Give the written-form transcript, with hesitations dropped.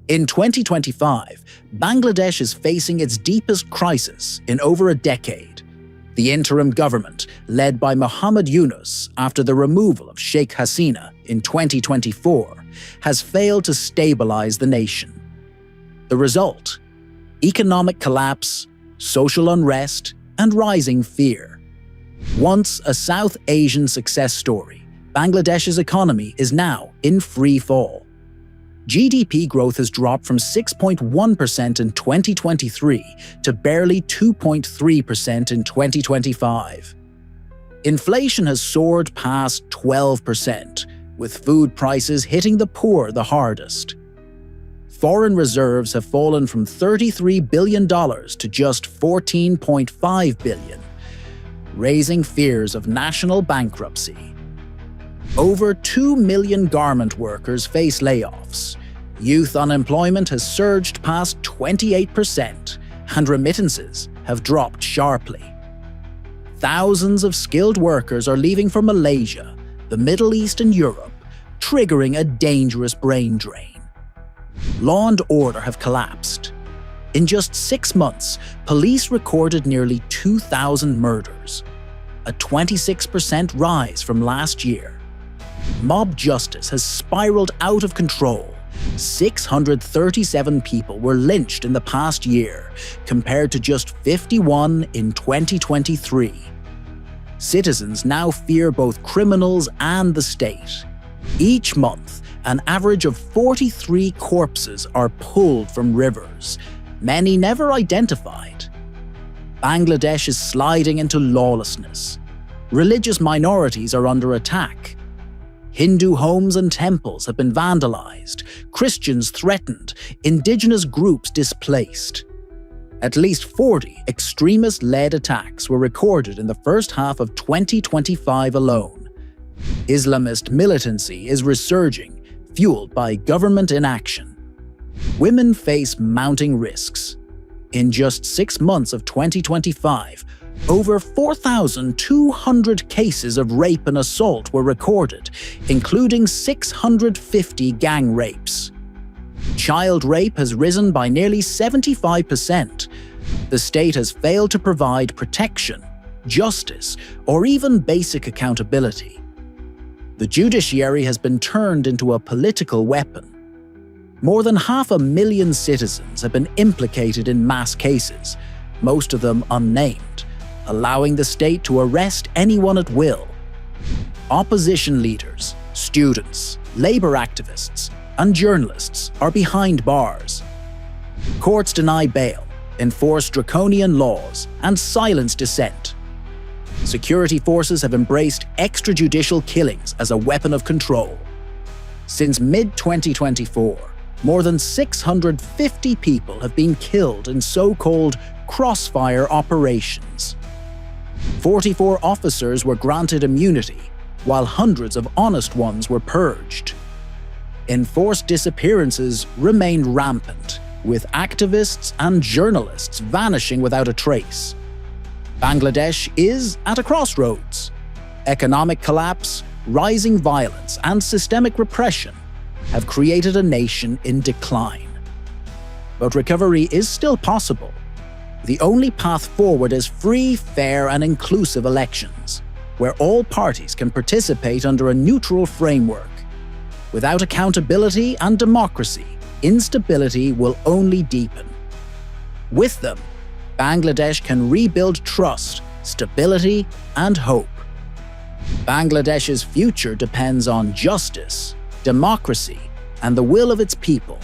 In 2025, Bangladesh is facing its deepest crisis in over a decade. The interim government, led by Mohammed Yunus after the removal of Sheikh Hasina in 2024, has failed to stabilize the nation. The result? Economic collapse, social unrest, and rising fear. Once a South Asian success story, Bangladesh's economy is now in free fall. GDP growth has dropped from 6.1% in 2023 to barely 2.3% in 2025. Inflation has soared past 12%, with food prices hitting the poor the hardest. Foreign reserves have fallen from $33 billion to just $14.5 billion, raising fears of national bankruptcy. Over 2 million garment workers face layoffs. Youth unemployment has surged past 28%, and remittances have dropped sharply. Thousands of skilled workers are leaving for Malaysia, the Middle East and Europe, triggering a dangerous brain drain. Law and order have collapsed. In just 6 months, police recorded nearly 2,000 murders, a 26% rise from last year. Mob justice has spiraled out of control. 637 people were lynched in the past year, compared to just 51 in 2023. Citizens now fear both criminals and the state. Each month, an average of 43 corpses are pulled from rivers, many never identified. Bangladesh is sliding into lawlessness. Religious minorities are under attack. Hindu homes and temples have been vandalized, Christians threatened, indigenous groups displaced. At least 40 extremist-led attacks were recorded in the first half of 2025 alone. Islamist militancy is resurging, fueled by government inaction. Women face mounting risks. In just 6 months of 2025, over 4,200 cases of rape and assault were recorded, including 650 gang rapes. Child rape has risen by nearly 75%. The state has failed to provide protection, justice, or even basic accountability. The judiciary has been turned into a political weapon. More than 500,000 citizens have been implicated in mass cases, most of them unnamed, allowing the state to arrest anyone at will. Opposition leaders, students, labor activists, and journalists are behind bars. Courts deny bail, enforce draconian laws, and silence dissent. Security forces have embraced extrajudicial killings as a weapon of control. Since mid-2024, more than 650 people have been killed in so-called crossfire operations. 44 officers were granted immunity, while hundreds of honest ones were purged. Enforced disappearances remained rampant, with activists and journalists vanishing without a trace. Bangladesh is at a crossroads. Economic collapse, rising violence, and systemic repression have created a nation in decline. But recovery is still possible. The only path forward is free, fair, and inclusive elections, where all parties can participate under a neutral framework. Without accountability and democracy, instability will only deepen. With them, Bangladesh can rebuild trust, stability, and hope. Bangladesh's future depends on justice, democracy, and the will of its people.